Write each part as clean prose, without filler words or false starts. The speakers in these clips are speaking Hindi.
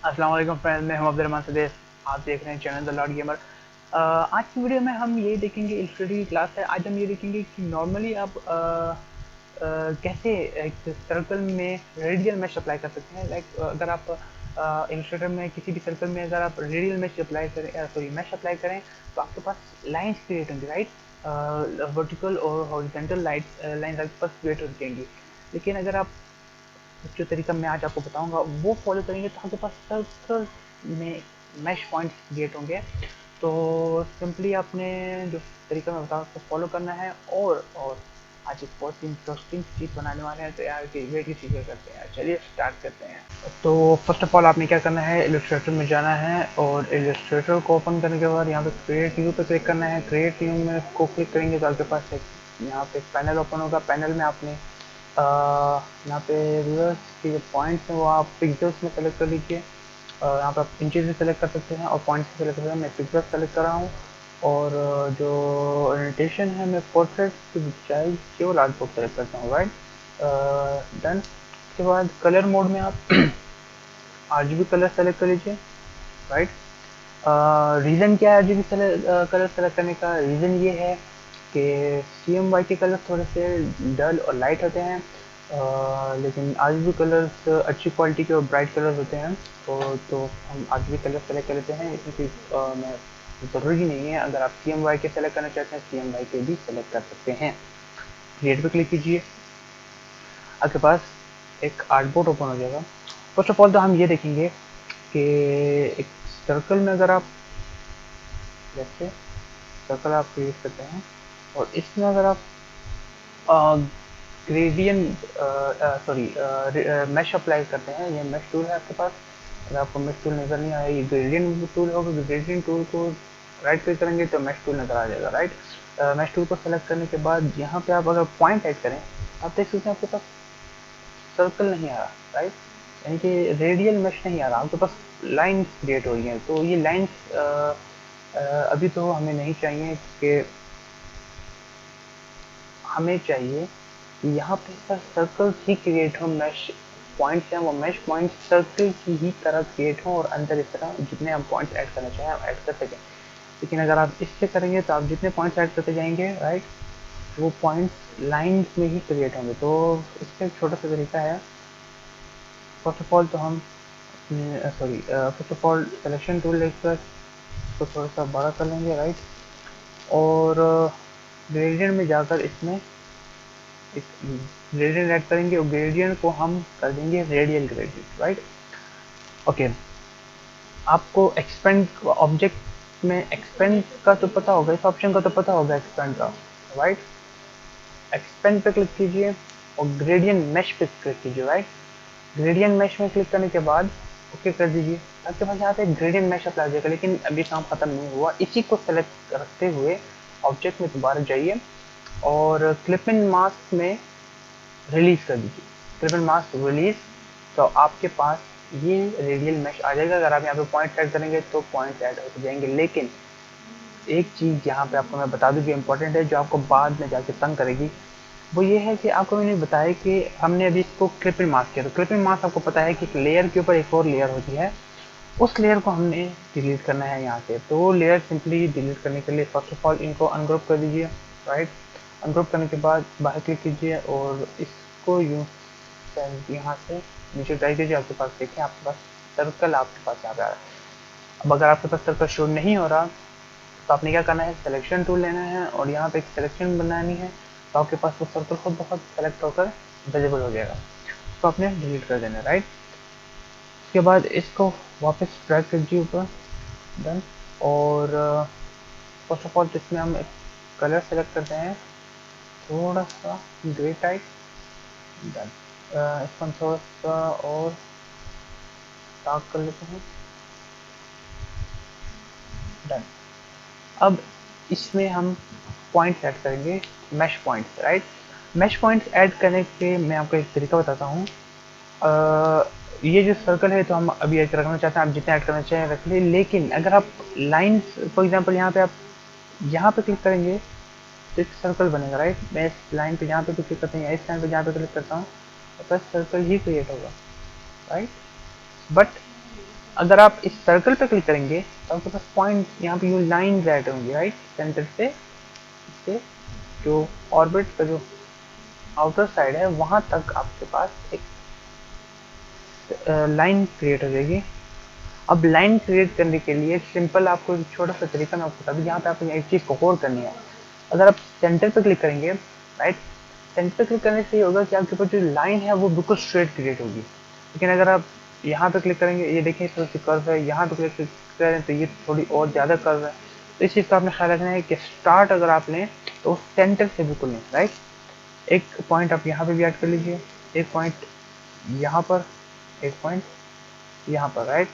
अस्सलाम वालेकुम फ्रेंड्स, मैं हूं अब्दुल सदैफ। आप देख रहे हैं चैनल द लॉर्ड गेमर। आज की वीडियो में हम ये देखेंगे, इलस्ट्रेटर की क्लास है। आज हम ये देखेंगे कि नॉर्मली आप कैसे एक सर्कल में रेडियल मैश अप्लाई कर सकते हैं। लाइक अगर आप इलस्ट्रेटर में किसी भी सर्कल में अगर आप रेडियल मैश अप्लाई करें, सॉरी मैश अप्लाई करें, तो आपके पास लाइंस क्रिएट होंगी, राइट। वर्टिकल और हॉरिजॉन्टल लाइंस आपके पास क्रिएट हो जाएंगी। लेकिन अगर आप जो तरीका मैं आज आपको बताऊंगा वो फॉलो करेंगे तो आपके पास सर्कल में मैश पॉइंट्स क्रिएट होंगे। तो सिंपली आपने जो तरीका मैं बताऊँ उसको फॉलो करना है। और आज एक बहुत ही इंटरेस्टिंग चीज़ बनाने वाले हैं, तो यार की वेट की चीज़ें करते हैं। चलिए स्टार्ट करते हैं। तो फर्स्ट ऑफ ऑल आपने क्या करना है, इलस्ट्रेटर में जाना है और इलस्ट्रेटर को ओपन करने के बाद यहाँ पे क्रिएट न्यू पे क्लिक करना है। क्रिएट न्यू में को क्लिक करेंगे तो आपके पास एक यहाँ पे पैनल ओपन होगा। पैनल में आपने यहाँ पे रिवर्स के जो पॉइंट्स हैं वो आप पिक्सल्स में सेलेक्ट कर लीजिए। यहाँ पर आप इंचेस में सेलेक्ट कर सकते हैं और पॉइंट्स में सेलेक्ट कर सकते हैं। मैं पिक्सल्स सेलेक्ट कर रहा हूँ और जो ओरिएंटेशन है मैं पोर्ट्रेट की बजाय केवल आर्टबुक सेलेक्ट करता हूँ, राइट। डन। उसके बाद कलर मोड में आप आरजीबी कलर सेलेक्ट कर लीजिए, राइट। रीज़न क्या है आरजीबी कलर सेलेक्ट करने का? रीज़न ये है कि CMY के कलर थोड़े से डल और लाइट होते हैं, लेकिन RGB कलर्स अच्छी क्वालिटी के और ब्राइट कलर्स होते हैं। तो हम RGB कलर सेलेक्ट कर लेते हैं। इसमें कोई मैं ज़रूरी नहीं है, अगर आप CMY के सेलेक्ट करना चाहते हैं CMY के भी सेलेक्ट कर सकते हैं। क्रिएट पे क्लिक कीजिए, आपके पास एक आर्टबोर्ड ओपन हो जाएगा। फर्स्ट ऑफ ऑल तो हम ये देखेंगे कि एक सर्कल में अगर आप जैसे सर्कल आप क्रिएट करते हैं और इसमें अगर आप ग्रेडियंट सॉरी मैश अप्लाई करते हैं, ये मैश टूल है आपके पास। अगर आपको मैश टूल नज़र नहीं आया, ये ग्रेडियंट टूल होगा। ग्रेडियंट टूल को राइट क्लिक करेंगे तो मैश टूल नज़र आ जाएगा, राइट। मैश टूल को सेलेक्ट करने के बाद यहाँ पे आप अगर पॉइंट ऐड करें, आप देख सकते हैं आपके पास सर्कल नहीं आ रहा, राइट। यानी कि रेडियल मैश नहीं आ रहा, आपके पास लाइन्स क्रिएट हो रही हैं। तो ये लाइन्स अभी तो हमें नहीं चाहिए कि हमें चाहिए कि यहाँ पे सर सर्कल ही क्रिएट हो। मैश पॉइंट्स हैं वो मैश पॉइंट सर्कल की ही तरह क्रिएट हो और अंदर इस तरह जितने हम पॉइंट्स ऐड करना चाहें हम ऐड कर सकें। लेकिन अगर आप इससे करेंगे तो आप जितने पॉइंट्स ऐड करते जाएंगे, राइट, वो पॉइंट्स लाइन्स में ही क्रिएट होंगे। तो इसका एक छोटा सा तरीका है। फर्स्ट ऑफ ऑल तो हम sorry first of all selection tool लेकर इसको थोड़ा सा बड़ा कर लेंगे, राइट। और ग्रेडियंट में जाकर इसमें एक ग्रेडियंट ऐड करेंगे और ग्रेडियंट को हम कर देंगे रेडियल ग्रेडियंट, राइट। ओके, आपको एक्सपेंड ऑब्जेक्ट में एक्सपेंड का तो पता होगा, इस ऑप्शन का तो पता होगा एक्सपेंड का, राइट। एक्सपेंड पे क्लिक कीजिए और ग्रेडियंट मैश पे क्लिक कीजिए, राइट। ग्रेडियंट मैश में क्लिक करने के बाद ओके कर दीजिए। आपके पास यहाँ पे ग्रेडियंट मैश अप्लाई हो जाएगा, लेकिन अभी काम खत्म नहीं हुआ। इसी को सेलेक्ट रखते हुए ऑब्जेक्ट में दोबारा जाइए और क्लिप इन मास्क में रिलीज कर दीजिए। क्लिप इन मास्क रिलीज, तो आपके पास ये रेडियल मैश आ जाएगा। अगर आप यहाँ पे पॉइंट ऐड करेंगे तो पॉइंट ऐड होते जाएंगे। लेकिन एक चीज़ यहाँ पे आपको मैं बता दूँ जो इम्पोर्टेंट है, जो आपको बाद में जाके तंग करेगी, वो ये है कि आपको मैंने बताया कि हमने अभी इसको क्लिप इन मास्क किया। तो क्लिप इन मास्क आपको पता है कि एक लेयर के ऊपर एक और लेयर होती है, उस लेयर को हमने डिलीट करना है यहाँ से। तो वो लेयर सिंपली डिलीट करने के लिए फर्स्ट ऑफ ऑल इनको अनग्रुप कर दीजिए, राइट। अनग्रुप करने के बाद बाहर क्लिक कीजिए और इसको यूँ यहाँ से नीचे ड्रैग कीजिए। आपके पास देखिए आपके पास सर्कल आपके पास यहाँ पे आ रहा है। अब अगर आपके पास सर्कल शो नहीं हो रहा तो आपने क्या करना है, सिलेक्शन टूल लेना है और यहाँ पे एक सिलेक्शन बनानी है। तो आपके पास वो सर्कल खुद बहुत सेलेक्ट होकर विजिबल हो जाएगा। तो आपने डिलीट कर देना, राइट। उसके बाद इसको वापस ड्रैग कीजिए ऊपर, डन। और फर्स्ट ऑफ ऑल इसमें हम एक कलर सेलेक्ट करते हैं, थोड़ा सा ग्रे टाइप, डन। इसको हम थोड़ा सा और डार्क कर लेते हैं, डन। अब इसमें हम पॉइंट्स ऐड करेंगे, mesh points, right. Mesh points add करने के मैं आपको एक तरीका बताता हूँ। ये जो सर्कल है तो हम अभी ऐड रखना चाहते हैं, आप जितना ऐड करना चाहें रख लें। लेकिन अगर आप लाइंस फॉर एग्जांपल यहाँ पे आप यहाँ पे क्लिक करेंगे तो एक सर्कल बनेगा, राइट। मैं इस लाइन पे यहाँ पे भी क्लिक करते हैं, इस लाइन पे जहाँ पे क्लिक करता हूँ तो बस सर्कल ही क्रिएट होगा, राइट। बट अगर आप इस सर्कल पे क्लिक करेंगे तो आपके पास पॉइंट यहाँ पे ये लाइन ऐड होंगी, राइट, सेंटर से जो ऑर्बिट का जो आउटर साइड है वहां तक आपके पास एक लाइन क्रिएट हो जाएगी। अब लाइन क्रिएट करने के लिए सिंपल आपको एक छोटा सा तरीका मैं आपको बता दूं, यहाँ पे आपको एक चीज़ को और करनी है। अगर आप सेंटर पे क्लिक करेंगे, राइट, सेंटर पे क्लिक करने से ये होगा कि आपके पास जो लाइन है वो बिल्कुल स्ट्रेट क्रिएट होगी। लेकिन अगर आप यहाँ पे क्लिक करेंगे, ये देखिए थोड़ी सी कर्व है, यहाँ पे क्लिक करें तो ये थोड़ी और ज़्यादा कर्व है। तो इस चीज़ का आपने ख्याल रखना है कि स्टार्ट अगर आप लें तो सेंटर से बिल्कुल नहीं, राइट। एक पॉइंट आप यहाँ पे भी ऐड कर लीजिए, एक पॉइंट यहाँ पर, एक पॉइंट यहाँ पर, राइट।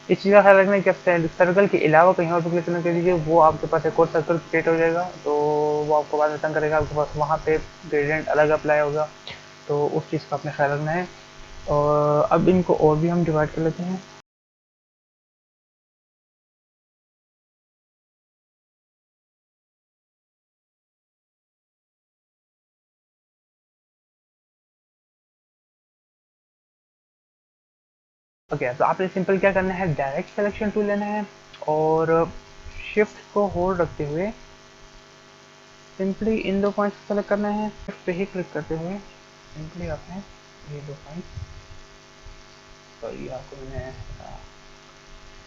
इस चीज़ का ख्याल रखना है कि सर्कल के अलावा कहीं और पे क्लिक करने के लिए वो आपके पास एक और सर्कल क्रिएट हो जाएगा, तो वो आपको बाद में तंग करेगा, आपके पास वहाँ पे ग्रेडियंट अलग अप्लाई होगा। तो उस चीज़ का आपने ख्याल रखना है। और अब इनको और भी हम डिवाइड कर लेते हैं। ओके, तो आपने सिंपल क्या करना है, डायरेक्ट सिलेक्शन टूल लेना है और शिफ्ट को होल्ड रखते हुए सिंपली इन दो पॉइंट्स को सेलेक्ट करना है। शिफ्ट पे ही क्लिक करते हुए सिंपली आपने ये दो पॉइंट्स, सॉरी आपको मैंने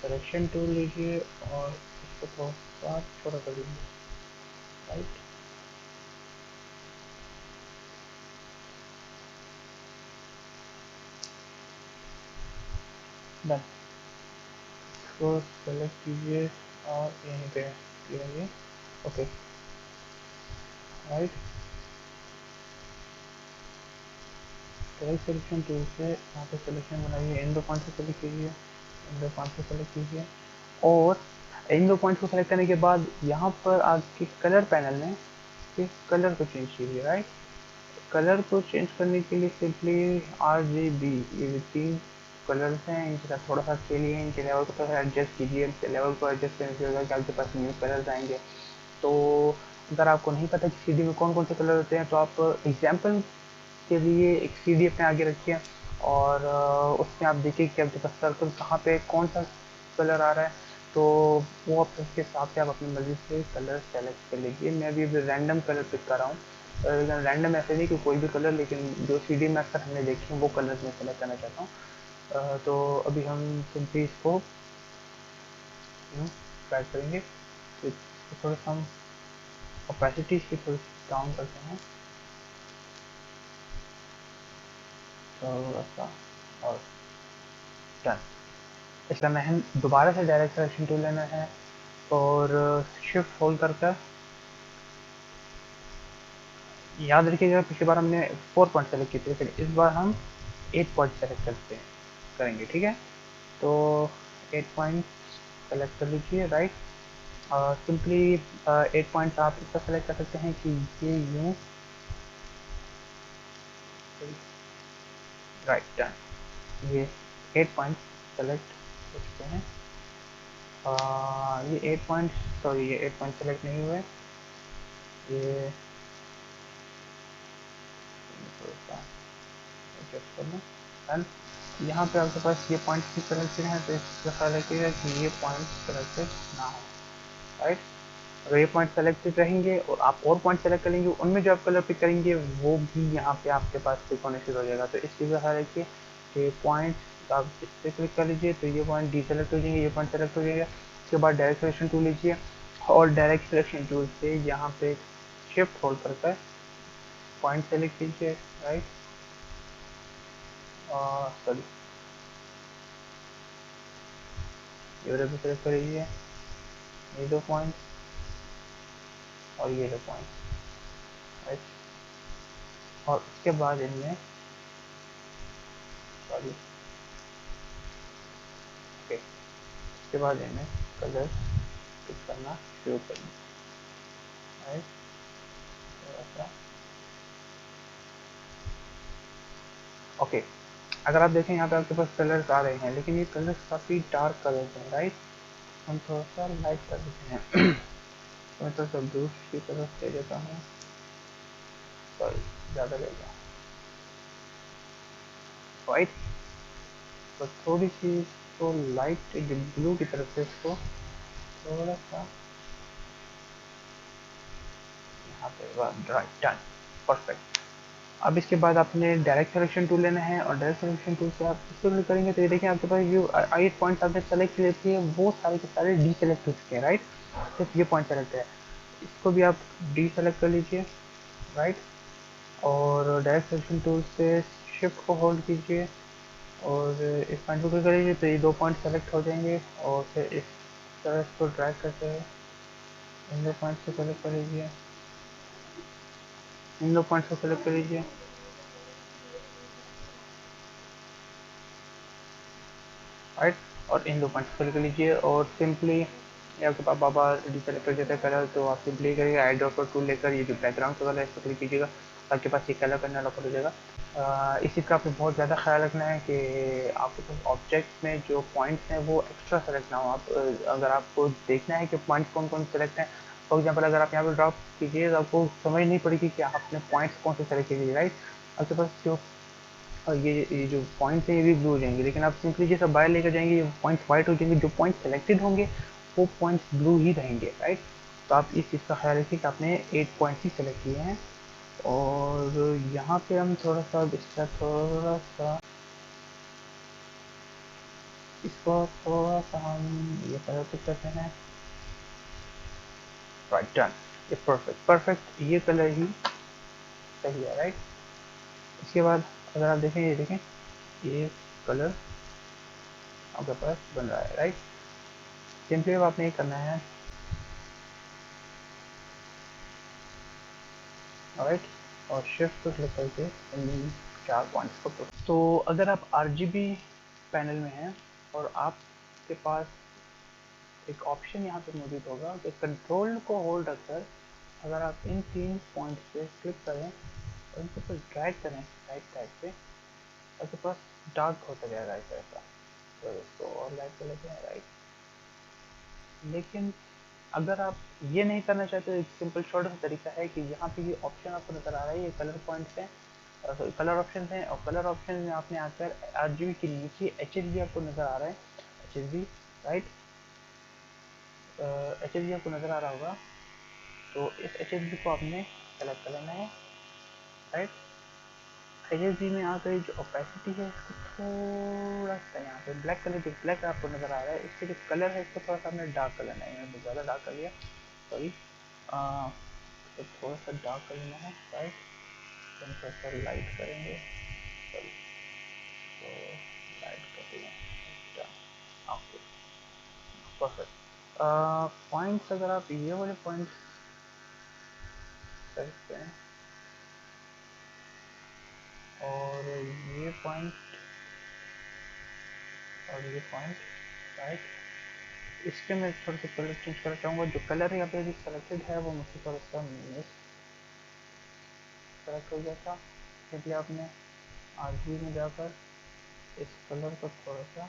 सिलेक्शन टूल लीजिए और इसको थोड़ा सा छोटा कर दीजिए, राइट। डन, इसको सेलेक्ट कीजिए और यहीं पे कीजिए, okay, right. Direct selection tool से यहाँ पे सिलेक्शन बनाइए, इन दो पॉइंट को सेलेक्ट कीजिए, इन दो पॉइंट को सेलेक्ट कीजिए और इन दो पॉइंट को सेलेक्ट करने के बाद यहाँ पर आपके कलर पैनल में फिर कलर को चेंज कीजिए, राइट। कलर को चेंज करने के लिए सिंपली RGB, ये तीन कलर्स हैं, इनके साथ थोड़ा सा खेलिए, इनके लेवल को थोड़ा सा एडजस्ट कीजिए। इनके लेवल को एडजस्ट करने से होगा कि आपके पास न्यू कलर्स आएंगे। तो अगर आपको नहीं पता कि CD में कौन कौन से कलर होते हैं तो आप एग्जाम्पल के लिए एक CD अपने आगे रखिए और उसमें आप देखिए कि आपके पास सर्कल कहाँ पे कौन सा कलर आ रहा है, तो वो आप उसके हिसाब से आप अपनी मर्ज़ी से कलर सेलेक्ट कर लीजिए। मैं अभी रैंडम कलर पिक कर रहा हूँ, रैंडम ऐसे नहीं कि कोई भी कलर, लेकिन जो CD में अक्सर हमने देखे हैं वो कलर मैं सेलेक्ट करना चाहता हूँ। तो अभी हम सिंपली इसको ऐड करेंगे, तो थोड़ा सा हम ओपेसिटी इसकी थोड़ी डाउन करते हैं थोड़ा सा, और डन। इसका मैं दोबारा से डायरेक्ट सिलेक्शन टूल लेना है और शिफ्ट होल्ड करके, याद रखिएगा पिछली बार हमने 4 पॉइंट सेलेक्ट किए थे, फिर इस बार हम 8 पॉइंट सेलेक्ट करते हैं करेंगे, ठीक है। तो 8 पॉइंट सेलेक्ट कर लीजिए, राइट। सिंपली 8 पॉइंट्स आप इसका सेलेक्ट कर सकते हैं कि ये यूँ, राइट, डन। ये 8 पॉइंट सेलेक्ट हो चुके हैं। ये 8 पॉइंट, सॉरी ये 8 पॉइंट सेलेक्ट नहीं हुए, ये एडजस्ट करना, डन। यहाँ पे आपके पास ये पॉइंट भी सेलेक्टेड हैं, तो इसका ख्याल रखिएगा कि ये पॉइंट सेलेक्टेड ना हो, राइट। अगर ये पॉइंट सेलेक्टेड रहेंगे और आप और पॉइंट सेलेक्ट करेंगे, उनमें जो आप कलर पिक करेंगे वो भी यहाँ पे आपके पास पिक होने शुरू हो जाएगा। तो इस चीज़ का ख्याल रखिए कि पॉइंट आप इस पर क्लिक कर लीजिए तो ये पॉइंट डीसेलेक्ट हो जाएंगे, ये पॉइंट सेलेक्ट हो जाएगा। उसके बाद डायरेक्ट सिलेक्शन टूल लीजिए और डायरेक्ट सिलेक्शन टूल से यहाँ पे शिफ्ट होल्ड करके पॉइंट सेलेक्ट कीजिए, राइट। सॉरी, ये वाला भी सेलेक्ट कर लीजिए, ये दो पॉइंट और ये दो पॉइंट, राइट। और उसके बाद इनमें, सॉरी, ओके, उसके बाद इनमें कलर पिक करना शुरू करें, राइट। थोड़ा सा, ओके। अगर आप देखें यहाँ पे आपके पास कलर्स आ रहे हैं, लेकिन ये कलर्स काफ़ी डार्क कलर्स हैं, राइट। हम थोड़ा सा लाइट कर देते हैं। मैं थोड़ा सा ब्लू की तरफ ले देता हूँ, सॉरी ज़्यादा ले गया, राइट। तो थोड़ी सी इसको लाइट ब्लू की तरफ से इसको थोड़ा सा यहाँ पे राइट डन परफेक्ट। अब इसके बाद आपने डायरेक्ट सिलेक्शन टूल लेना है और डायरेक्ट सिलेक्शन टूल से आप इसको क्लिक करेंगे तो ये देखिए आपके पास जो 8 पॉइंट्स आपने सेलेक्ट किए थे वो सारे के सारे डी सेलेक्ट हो चुके हैं राइट। सिर्फ ये पॉइंट सेलेक्ट है, इसको भी आप डी सेलेक्ट कर लीजिए राइट। और डायरेक्ट सिलेक्शन टूल से शिफ्ट को होल्ड कीजिए और इस पॉइंट को क्लिक करिए तो ये 2 पॉइंट सेलेक्ट हो जाएंगे और फिर इस तरह इसको ड्रैग करते हैं इन 2 पॉइंट्स को सेलेक्ट कर लीजिए, इन 2 पॉइंट्स को सेलेक्ट कर लीजिए राइट। और इन 2 पॉइंट्स को सेलेक्ट कर लीजिए और सिंपली आपके पास बाबा डिसेलेक्ट कर देता है कलर तो आप सिंपली करिए आई ड्रॉप टूल लेकर ये जो बैकग्राउंड कलर है इसको क्लिक कीजिएगा, आपके पास ये कलर करने वाला हो जाएगा। इस चीज़ का आपको बहुत ज़्यादा ख्याल रखना है कि आपके पास ऑब्जेक्ट में जो पॉइंट्स हैं वो एक्स्ट्रा सेलेक्ट ना हो। आप अगर आपको देखना है कि पॉइंट्स कौन कौन सेलेक्ट हैं, फॉर एग्जाम्पल अगर आप यहाँ पर ड्रॉप कीजिए तो आपको समझ नहीं पड़ेगी कि आपने पॉइंट्स कौन से सेलेक्ट कीजिए राइट। आपके पास जो और ये जो पॉइंट्स हैं ये भी ब्लू हो जाएंगे, लेकिन आप सिंपली जैसा बाहर लेकर जाएंगे ये पॉइंट्स वाइट हो जाएंगे, जो पॉइंट सेलेक्टेड होंगे वो पॉइंट्स ब्लू ही रहेंगे राइट। तो आप इस चीज़ का ख्याल रखिए कि आपने 8 पॉइंट्स ही सेलेक्ट किए हैं। और यहाँ पे हम थोड़ा सा इसका थोड़ा सा इसको थोड़ा सा हम ये कलर पिक करते हैं राइट डन। ये परफेक्ट परफेक्ट ये कलर ही सही है राइट। इसके बाद अगर आप देखें ये देखें ये कलर आपके पास बन रहा है राइट। सिंपली अब आपने ये करना है राइट और शिफ्ट को क्लिक करके इन 4 पॉइंट्स को तो अगर आप RGB पैनल में हैं और आपके पास एक ऑप्शन यहाँ पे मौजूद होगा कि कंट्रोल को होल्ड रखकर अगर आप इन 3 पॉइंट्स पे क्लिक करें और इनके ऊपर ड्रैग करें राइट साइड पे आपके पास डार्क होता जाएगा ऐसा। तो इसको और लाइट कर लेते हैं राइट। लेकिन अगर आप ये नहीं करना चाहते तो एक सिंपल छोटा सा तरीका है कि यहाँ पे ये ऑप्शन आपको नज़र आ रहा है ये कलर पॉइंट्स हैं कलर ऑप्शन हैं और कलर ऑप्शन में आपने आकर RGB के नीचे HSB आपको नज़र आ रहा है HSB राइट। HSB आपको नज़र आ रहा होगा तो इस HSB को आपने सेलेक्ट कर लेना है राइट। HSB में आकर जो ओपेसिटी है इसको थोड़ा सा यहाँ पे ब्लैक कलर जो ब्लैक आपको नज़र आ रहा है इसके जो कलर है इसको थोड़ा सा हमने डार्क कर लेना है, मैंने ज़्यादा डार्क कर लिया सॉरी। तो थोड़ा सा डार्क कर लेना है राइट। तो थोड़ा सा लाइट करेंगे सॉरी तो लाइट कर देंगे ओके परफेक्ट। पॉइंट्स अगर आप ये वाले पॉइंट्स करते हैं और ये पॉइंट और ये पॉइंट राइट इसके मैं थोड़ा सा कलर चेंज करना चाहूँगा। जो कलर यहाँ पे अभी सेलेक्टेड है वो मुझसे थोड़ा सा मिस सेलेक्ट हो गया था। सिंपली आपने RGB में जाकर इस कलर को थोड़ा सा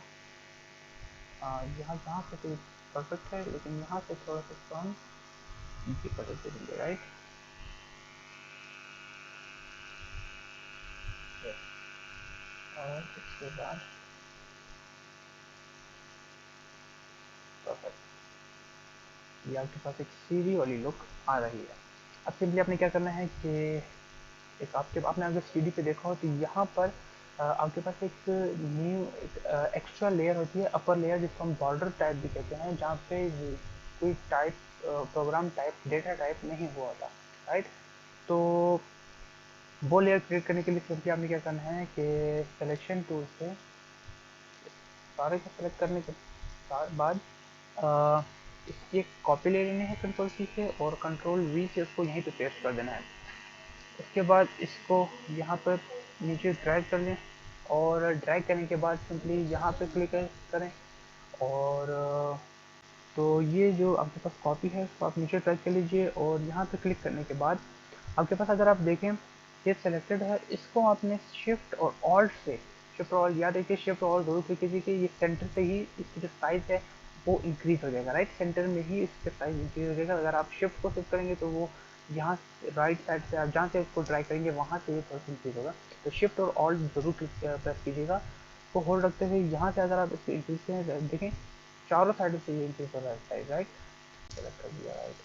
यहाँ जहाँ से कोई परफेक्ट है लेकिन यहाँ से थोड़ा सा कम नीचे कलर दे देंगे राइट। और इसके बाद परफेक्ट ये आपके पास एक सीधी वाली लुक आ रही है। अब सिंपली आपने क्या करना है कि एक आपने अगर सीडी पे देखा हो तो यहाँ पर आपके पास एक न्यू एक्स्ट्रा लेयर होती है अपर लेयर जिसको हम बॉर्डर टाइप भी कहते हैं जहाँ पे कोई type program type data type नहीं हुआ था राइट। तो वो लेयर क्रिएट करने के लिए सिंपली आपने क्या करना है कि सिलेक्शन टूल से सारे को सेलेक्ट करने के बाद इसकी एक कॉपी ले लेनी है कंट्रोल C से और कंट्रोल V से उसको यहीं पे पेस्ट कर देना है। उसके बाद इसको यहाँ पर नीचे ड्रैग कर लें और ड्रैग करने के बाद सिंपली यहाँ पे क्लिक करें और तो ये जो आपके पास कॉपी है उसको आप नीचे ड्रैग कर लीजिए और यहाँ पे क्लिक करने के बाद आपके पास अगर आप देखें ये सेलेक्टेड है इसको आपने शिफ्ट और ऑल्ट से शिफ्ट और याद रखिए शिफ्ट और जरूर क्लिक कीजिए कि ये सेंटर से ही इसकी जो साइज़ है वो इंक्रीज हो जाएगा राइट। सेंटर में ही इसका साइज इंक्रीज हो जाएगा। अगर आप शिफ्ट को शिफ्ट करेंगे तो वो यहाँ राइट साइड से आप जहाँ से इसको ड्रैग करेंगे वहाँ से ये थोड़ा इंक्रीज होगा। तो शिफ्ट और ऑल्ट जरूर प्रेस कीजिएगा इसको होल्ड रखते हुए यहाँ से अगर आप इसको इंक्रीज करें, देखें चारों साइड से ये इंक्रीज हो रहा है साइड, राइट, सेलेक्ट कर दिया, राइट,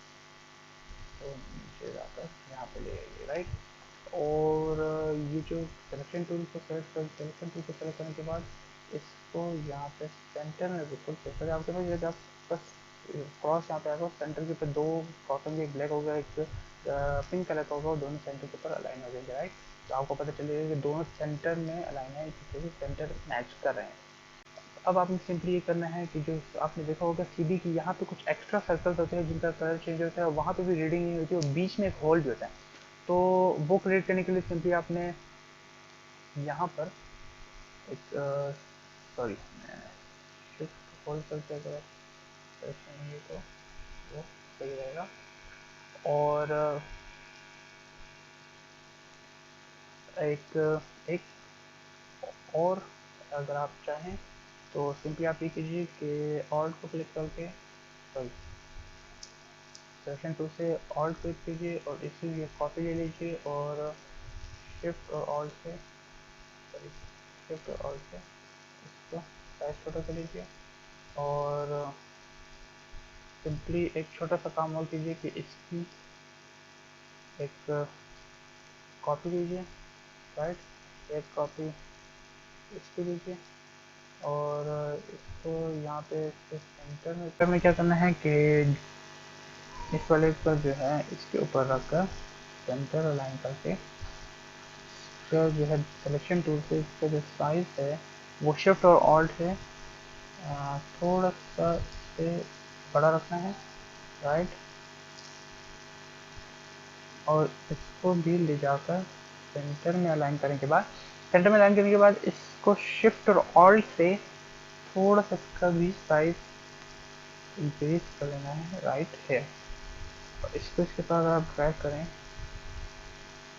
तो नीचे जाकर यहाँ पे ले आइए, राइट। और ये जो सिलेक्शन टूल को सिलेक्शन टूल को सेलेक्ट करने के बाद इसको यहाँ पे सेंटर में बिल्कुल सेट करें। आपके पास ये जब बस क्रॉस यहाँ पे आएगा, सेंटर के ऊपर दो क्रॉस होंगे, एक ब्लैक होगा, एक पिंक कलर का होगा, दोनों सेंटर के ऊपर अलाइन हो जाएंगे, राइट। तो आपको पता चलेगा कि दोनों सेंटर में अलाइन है, क्योंकि सेंटर मैच कर रहे हैं। अब आपने सिंपली ये करना है कि जो आपने देखा होगा सीडी की यहाँ पे कुछ एक्स्ट्रा सर्कल्स होते हैं जिनका कलर चेंज होता है, वहाँ पे भी रीडिंग नहीं होती है, बीच में एक होल भी होता है। तो वो क्रिएट करने के लिए सिंपली आपने यहाँ पर एक सॉरी, मैं शिफ्ट होल्ड करके अगर सेलेक्शन लेंगे तो वो सही रहेगा। और एक एक और अगर आप चाहें तो सिंपली आप ये कीजिए कि ऑल्ट को क्लिक करके, सॉरी, सेलेक्शन टूल से ऑल्ट क्लिक कीजिए और इसी लिए कॉपी ले लीजिए और शिफ्ट और ऑल्ट से, सॉरी, शिफ्ट और ऑल्ट से इसको साइज छोटा कर लीजिए और सिंपली एक छोटा सा काम और कीजिए कि इसकी एक कॉपी लीजिए, राइट, एक कॉपी इसकी लीजिए और इसको यहाँ पे इसके सेंटर में क्या करना है कि इस वाले पर जो है इसके ऊपर रखकर सेंटर अलाइन करके इसका जो है सिलेक्शन टूल से इसका जो साइज है वो शिफ्ट और ऑल्ट से थोड़ा सा से बड़ा रखना है, राइट। और इसको भी ले जाकर सेंटर में अलाइन करने के बाद, सेंटर में अलाइन करने के बाद इसको शिफ्ट और ऑल्ट से थोड़ा सा इसका भी साइज इंक्रीज कर लेना है, राइट है। और इसको इसके साथ आप ड्रैग करें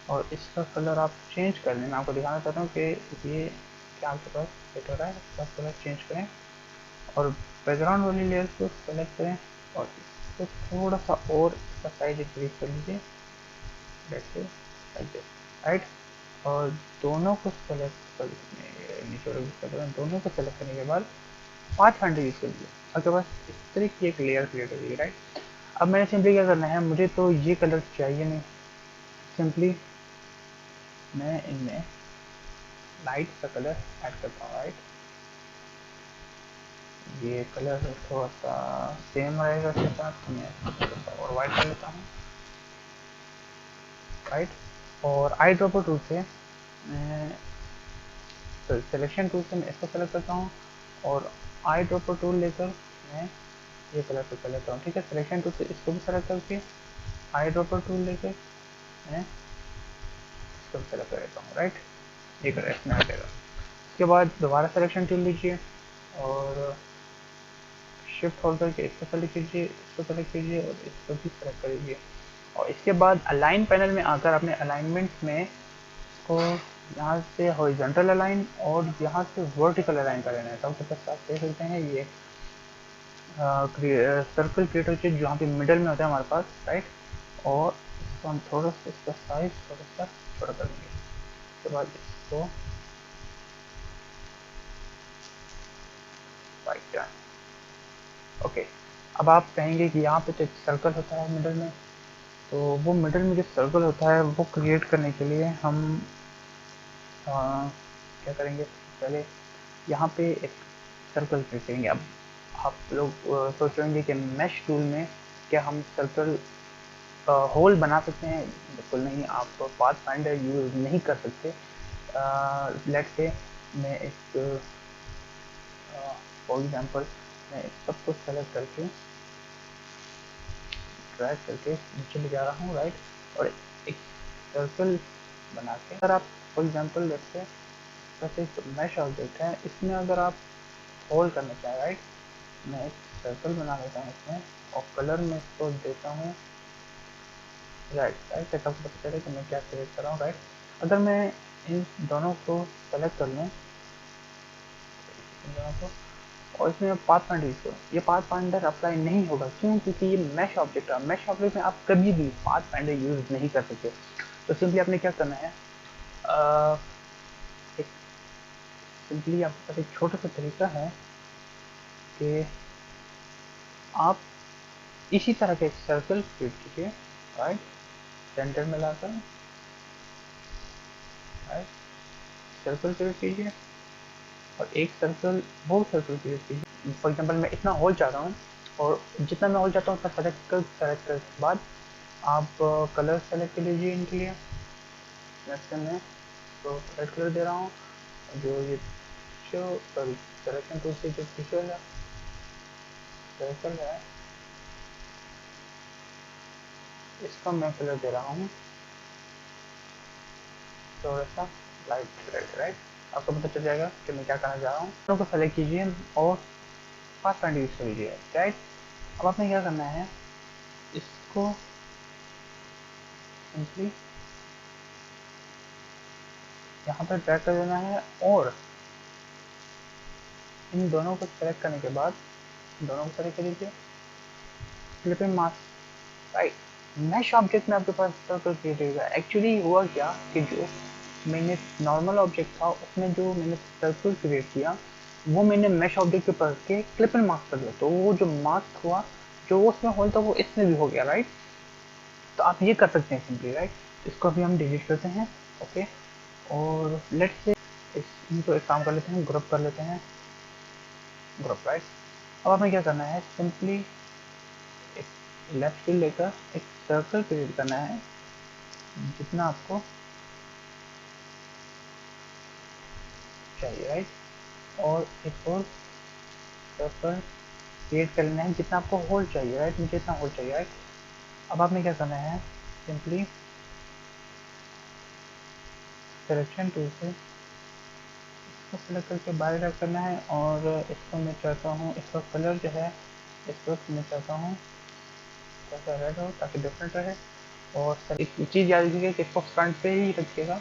और इसका कलर आप चेंज कर लें। मैं आपको दिखाना चाहता हूँ कि ये क्या आपके पास सेट हो रहा है। इसका कलर चेंज करें और बैकग्राउंड वाली लेयर को सेलेक्ट करें और इसको थोड़ा सा और इसका साइज इंक्रीज कर लीजिए, राइट। और दोनों को सेलेक्ट कर नीचे दोनों को सेलेक्ट करने के बाद पाथ फाइंडर यूज कर लीजिए, आपके पास इस तरह की एक लेयर क्रिएट होगी, राइट। अब मैंने सिंपली क्या करना है, मुझे तो ये कलर चाहिए नहीं, सिंपली मैं इनमें लाइट सा कलर ऐड करता हूँ, राइट। ये कलर थोड़ा सा सेम रहेगा इसके साथ, तो मैं थोड़ा सा और वाइट कर लेता हूँ, राइट। और आई ड्रॉपर टूल से मैं तो सिलेक्शन टूल से मैं इसको सेलेक्ट करता हूँ और आई ड्रॉपर टूल लेकर मैं ये कलर पे कर लेता हूँ, ठीक है। सिलेक्शन टूल से इसको भी सेलेक्ट करके आई ड्रॉपर टूल लेकर मैं इसको सेलेक्ट कर लेता हूँ, राइट। ये कलर इसमें आ जाएगा। उसके बाद दोबारा सिलेक्शन टूल लीजिए और शिफ्ट होल्ड करके इसको सेलेक्ट कीजिए, इसको सेलेक्ट कीजिए और इसको भी सेलेक्ट कर लीजिए। और इसके बाद अलाइन पैनल में आकर अपने अलाइनमेंट में इसको यहाँ से हॉरिजॉन्टल अलाइन और यहाँ से वर्टिकल अलाइन कर लेना है। तो आपके पास आप देख सकते हैं ये सर्कल क्रिएट होती है जहाँ पे मिडल में होता है हमारे पास, राइट। और इसको हम थोड़ा सा इसका साइज थोड़ा सा छोटा कर देंगे। उसके बाद इसको राइट डन, ओके। अब आप कहेंगे कि यहाँ पे तो एक सर्कल होता है मिडल में, तो वो मिडल में जो सर्कल होता है वो क्रिएट करने के लिए हम क्या करेंगे, पहले यहाँ पे एक सर्कल क्रिएट करेंगे। अब आप लोग सोच रहे होंगे कि मैश टूल में क्या हम सर्कल होल बना सकते हैं। बिल्कुल नहीं, आप पाथ फाइंडर यूज़ नहीं कर सकते। लेट से मैं एक फॉर एग्जांपल मैं इस सब को सेलेक्ट करके ड्रैग करके नीचे ले जा रहा हूँ, राइट। और एक सर्कल बना के अगर आप फॉर एग्जांपल लेट से बस एक मैश ऑब्जेक्ट है, इसमें अगर आप होल्ड करना चाहें, राइट, मैं एक सर्कल बना लेता हूँ इसमें और कलर में इसको देता हूँ राइट, राइट। आपको पता चले कि मैं क्या सेलेक्ट कर रहा हूँ, राइट। अगर मैं इन दोनों को सेलेक्ट कर लूँ, इन दोनों को, और इसमें पाथ फाइंडर यूज करूँ, ये पाथ फाइंडर अप्लाई नहीं होगा। क्यों? क्योंकि ये मैश ऑब्जेक्ट है। मैश ऑब्जेक्ट में आप कभी भी पाथ फाइंडर यूज नहीं कर सकते। तो सिंपली आपने क्या करना है, एक सिंपली आपके पास एक छोटा सा तरीका है कि आप इसी तरह का एक सर्कल क्रिएट कीजिए, राइट, सेंटर में लाकर, राइट, सर्कल क्रिएट कीजिए और एक सर्कल, वो सर्कल क्रिएट कीजिए। फॉर एग्जांपल मैं इतना होल चाहता हूँ और जितना मैं होल चाहता हूँ उतना सेलेक्ट करने के बाद आप कलर सेलेक्ट कर लीजिए इनके लिए। सिलेक्शन में तो रेड कलर दे रहा हूँ, जो ये जो सॉरी सिलेक्शन टूल से जो पिक्चर है सर्कल है इसका मैं कलर दे रहा हूँ थोड़ा सा लाइट रेड, राइट। आपको पता चल जाएगा कि मैं क्या करना चाह रहा हूँ। दोनों को सेलेक्ट कीजिए और फास्ट पॉइंट यूज कर लीजिए, राइट। अब आपने क्या करना है, इसको सिंपली यहाँ पर ड्रैग कर देना है और इन दोनों को सेलेक्ट करने के बाद दोनों को सेलेक्ट कर लीजिए, clipping mask, right. Mesh object में आपके पास सर्कल क्रिएट होगा। एक्चुअली हुआ क्या कि जो मैंने नॉर्मल ऑब्जेक्ट था उसमें जो मैंने सर्कल क्रिएट किया वो मैंने मैश ऑब्जेक्ट के ऊपर के क्लिप एंड मास्क कर दिया, तो वो जो मास्क हुआ जो उसमें होल था वो इसमें भी हो गया, राइट। तो आप ये कर सकते हैं सिंपली, राइट। इसको अभी हम डिलीट करते हैं, ओके। और लेट्स से इनको एक काम कर लेते हैं, ग्रुप कर लेते हैं, ग्रुप, राइट। अब आपने क्या करना है, सिंपली एक लेफ्ट क्लिक लेकर एक सर्कल क्रिएट करना है जितना आपको चाहिए, राइट। और एक और सर्कल क्रिएट कर लेना है जितना आपको होल चाहिए, राइट। मुझे इतना होल चाहिए, राइट। अब आपने क्या करना है, सिंपली सिलेक्शन टूल से इसको सेलेक्ट करके बाहर रख करना है और इसको मैं चाहता हूँ इसका कलर जो है इस वक्त मैं चाहता हूँ थोड़ा रेड हो ताकि डिफरेंट रहे। और सर एक चीज़ याद रखिएगा कि इसको फ्रंट पे ही रखिएगा।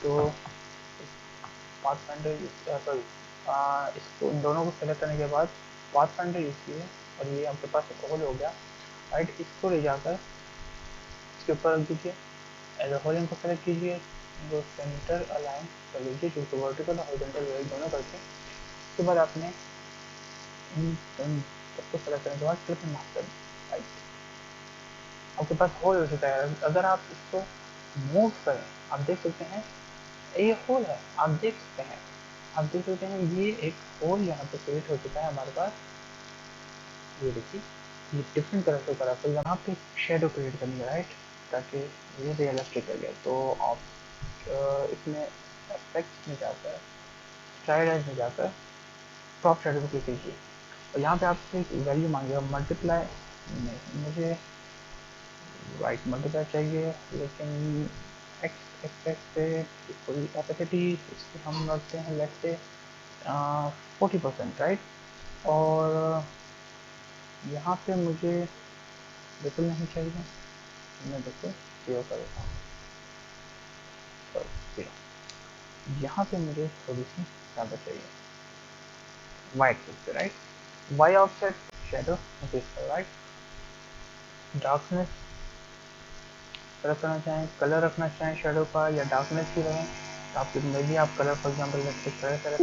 तो पाथ फाइंडर सॉरी इसको इन दोनों को सेलेक्ट करने के बाद पाथ फाइंडर यूज़ कीजिए और ये आपके पास एक होल हो गया, राइट। इसको ले जाकर इसके ऊपर रख दीजिए, एज ए होल इनको सेलेक्ट कीजिए, जो सेंटर अलाइन कर लीजिए, जो कि वर्टिकल और हॉरिजॉन्टल दोनों करके उसके बाद आपने इन सबको सेलेक्ट करने के बाद क्लिप मास्क कर, राइट। आपके पास होल हो चुका है। अगर आप इसको मूव करें आप देख सकते हैं ये होल है, आप देख सकते हैं, आप देख सकते हैं ये एक होल यहाँ पे क्रिएट हो चुका है हमारे पास। ये देखिए ये डिफरेंट कलर से करा, तो यहाँ पे शेडो क्रिएट करनी है, राइट, ताकि ये रियलिस्टिक लगे। तो आप इसमें एफेक्ट्स में जाकर स्टाइलाइज में जाकर टॉप शेडो पे क्लिक कीजिए और यहाँ पे आपसे एक वैल्यू मांगेगा मल्टीप्लाई, मुझे राइट मल्टीप्लाई चाहिए लेकिन एक्स एक्स पे कोई कैपेसिटी इसकी हम रखते हैं लेट्स से 40%, राइट। और यहाँ पे मुझे बिल्कुल नहीं चाहिए, मैं बिल्कुल जीरो कर देता हूँ, सॉरी जीरो। यहाँ पे मुझे थोड़ी सी ज़्यादा चाहिए वाई एक्सिस पे, राइट। वाई ऑफसेट शेडो मुझे इस पर, राइट। डार्कनेस सेलेक्ट करना चाहें, कलर रखना चाहें शेडो का या डार्कनेस की रहे तो आपके में भी आप colour for example colour select करें,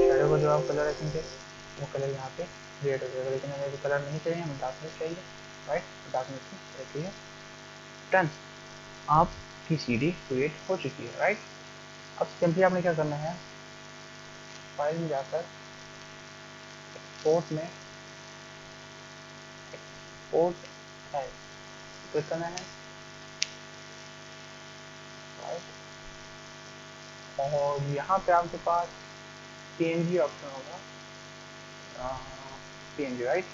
शेडो को जो आप कलर रखेंगे वो कलर यहाँ पे क्रिएट हो जाएगा। लेकिन हमें कलर नहीं चाहिए, हमें डार्कनेस चाहिए, राइट। डार्कनेस में रखिए 10। आपकी सीडी क्रिएट हो चुकी है, राइट। अब सिंपली आपने क्या करना है, फाइल में जाकर एक्सपोर्ट में एक्सपोर्ट एज क्लिक करना है, राइट। और यहाँ पे आपके पास पीएनजी ऑप्शन होगा, पीएनजी, राइट।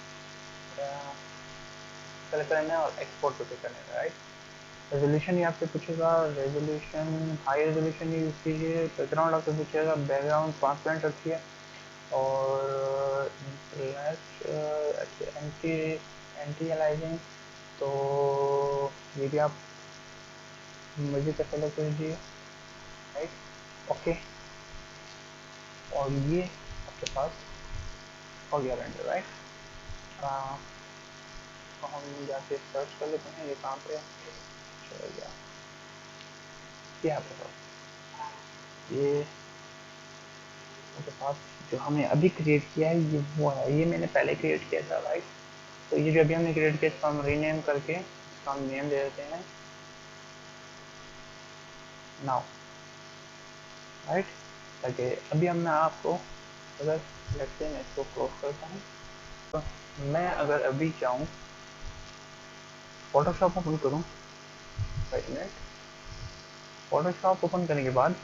सेलेक्ट करना है और एक्सपोर्ट पे क्लिक करना है, राइट। रेजोल्यूशन ये आपसे पूछेगा, रेजोल्यूशन हाई रेजोल्यूशन यूज़ कीजिए। बैकग्राउंड आपसे पूछेगा, बैकग्राउंड ट्रांसपेरेंट रखिए और एंटी एंटी अलाइजिंग तो ये भी आप म्यूजिक का सेलेक्ट कर लीजिए, राइट, ओके। और ये आपके पास हो गया रेंडर, राइट। तो हम जाके सर्च कर लेते हैं ये कहाँ पे चल गया, ये आपके पास ये उसके साथ जो हमने अभी क्रिएट किया है ये वो है, ये मैंने पहले क्रिएट किया था राइट। तो ये जो अभी हमने क्रिएट किया इसको हम रीनेम करके इसका हम नेम दे देते हैं नाउ राइट। ताकि अभी हम मैं आपको अगर लेट्स से मैं इसको क्लोज करता हूँ, तो मैं अगर अभी चाहूँ फोटोशॉप ओपन करूँ, वेट मिनट, फोटोशॉप ओपन करने के बाद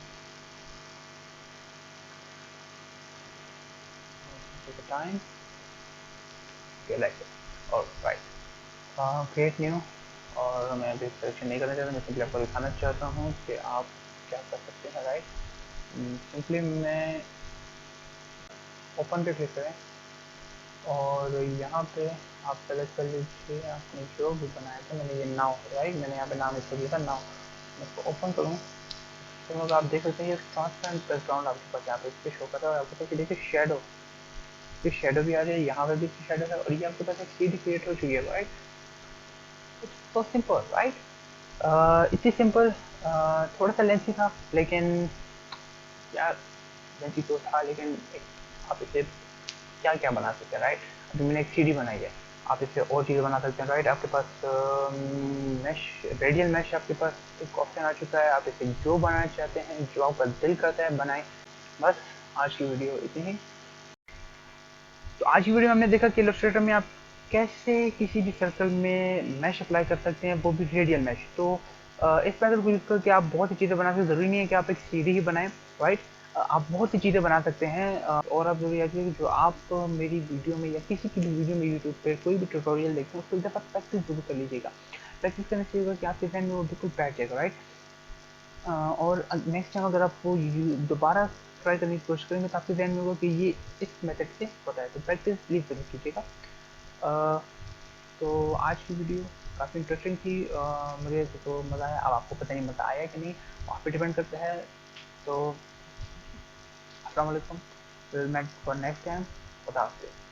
टाइम और राइट क्रिएट न्यू, और मैं अभी सिलेक्शन नहीं करना चाहता, मैं सिंपली आपको दिखाना चाहता हूँ कि आप क्या कर सकते हैं राइट। सिंपली मैं ओपन पे क्लिक करें और यहाँ पे आप सेलेक्ट कर लीजिए आपने जो भी बनाया था, मैंने ये नाउ राइट, मैंने यहाँ पे नाम इसको दिया था नाउ। मैं इसको ओपन करूँ तो लोग आप देख सकते हैं ये ट्रांसपेरेंट बैकग्राउंड आपके पास यहाँ पे इस पर शो कर रहा है, और आपके पास देखिए शेडो, ये शेडो भी आ रही है, यहाँ पे भी शेडो है, और ये आपके पास एक सीडी क्रिएट हो चुकी है right. It's so simple right. इतनी सिंपल, थोड़ा सा लेंथी था लेकिन यार लेंथी तो था लेकिन आप इसे क्या क्या बना सकते हैं राइट। अभी मैंने एक सीडी बनाई है, आप इससे और चीज़ें बना सकते हैं राइट। आपके पास मैश, रेडियल मैश आपके पास एक ऑप्शन आ चुका है, आप इसे जो बनाना चाहते हैं, जो आपका दिल करता है बनाएं। बस आज की वीडियो इतनी ही। तो आज की वीडियो में हमने देखा कि इलस्ट्रेटर में आप कैसे किसी भी सर्कल में मैश अप्लाई कर सकते हैं, वो भी रेडियल मैश। तो इस मेथड को यूज़ करके आप बहुत सी चीज़ें बना सकते हैं, ज़रूरी नहीं है कि आप एक सीडी ही बनाएं राइट। आप बहुत सी चीज़ें बना सकते हैं, और आप ज़रूरी है कि जो आप मेरी वीडियो में या किसी की भी वीडियो में यूट्यूब पर कोई भी ट्यूटोरियल देखते हैं उसको एक दफ़ा प्रैक्टिस जरूर कर लीजिएगा। प्रैक्टिस करने से होगा कि आपके ध्यान में वो बिल्कुल बैठ जाएगा राइट। और नेक्स्ट टाइम अगर आप वो दोबारा ट्राई करने की कोशिश करेंगे तो आपके ध्यान में होगा कि ये इस मेथड से होता है। तो प्रैक्टिस प्लीज़ जरूर कीजिएगा। तो आज की वीडियो काफ़ी इंटरेस्टिंग थी, मुझे तो मज़ा आया, अब आपको पता नहीं मज़ा आया कि नहीं, वहाँ पे डिपेंड करता है। तो अस्सलाम वालेकुम, will met for next time, खुदा हाफिज़।